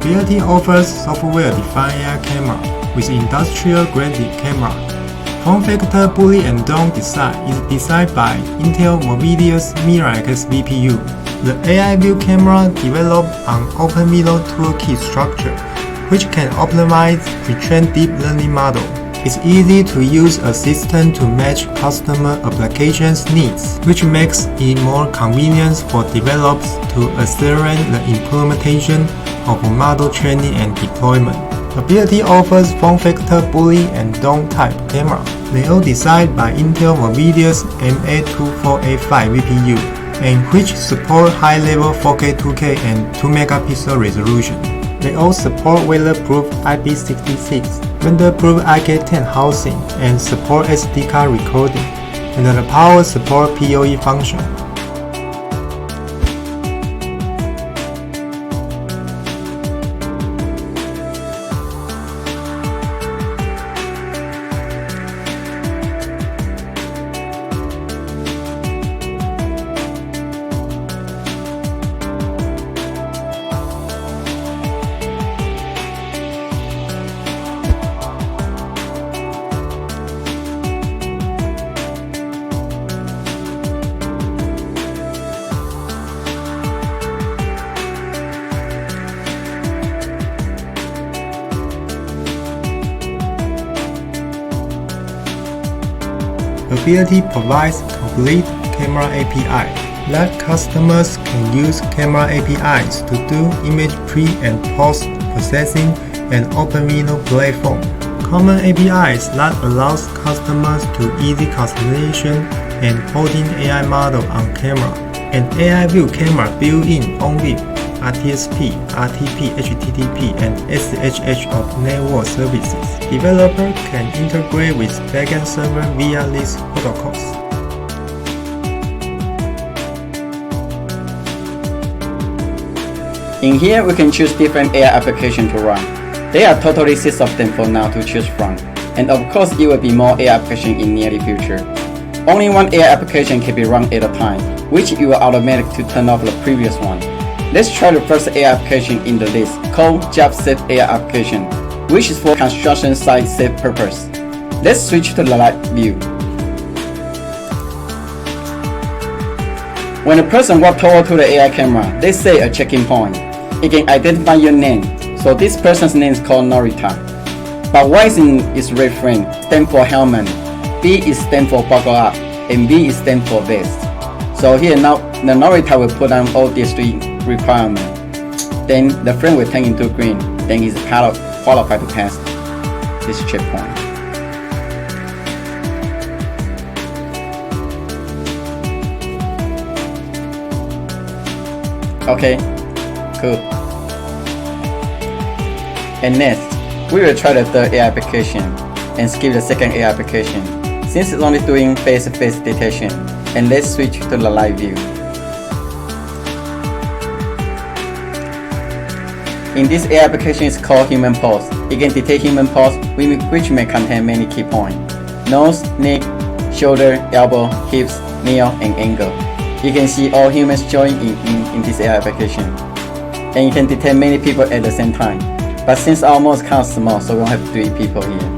Ability offers software-defined AI camera with industrial-grade camera. Form factor bully and dome design is designed by Intel Movidius Myriad XVPU. The AI-Vue camera developed on OpenVINO toolkit structure, which can optimize pre-trained deep learning model. It's easy to use a system to match customer applications needs, which makes it more convenient for developers to accelerate the implementation of model training and deployment. Ability offers form factor bully and dome type camera. They all designed by Intel Movidius MA2485 VPU, and which support high-level 4K, 2K, and 2-megapixel resolution. They all support weatherproof IP66, vendor-proof IK10 housing, and support SD card recording, and the power support PoE function. Ability provides complete camera API that customers can use camera APIs to do image pre- and post-processing and OpenVINO platform. Common APIs that allows customers to easy customization and holding AI model on camera. An AI-Vue camera built-in only RTSP, RTP, HTTP, and SSH of network services. Developer can integrate with backend server via these protocols. In here, we can choose different AI applications to run. There are totally 6 of them for now to choose from, and of course, it will be more AI applications in near future. Only one AI application can be run at a time, which it will automatic to turn off the previous one. Let's try the first AI application in the list, called Job Safe AI application, which is for construction site safe purpose. Let's switch to the live view. When a person walks toward to the AI camera, they say a checking point. It can identify your name, so this person's name is called Norita. But Y is red frame, stand for helmet, B is stand for buckle up, and V is stand for vest. So here now, the Norita will put on all these 3 requirements. Then the frame will turn into green, then is qualified to pass this checkpoint. Okay, cool. And next, we will try the third AI application and skip the second AI application, since it's only doing face-to-face detection. And let's switch to the live view. In this AI application is called human pose. It can detect human pose which may contain many key points: nose, neck, shoulder, elbow, hips, knee, and ankle. You can see all humans join in this AI application. And you can detect many people at the same time. But since our mode is kind of small, so we don't have 3 people here.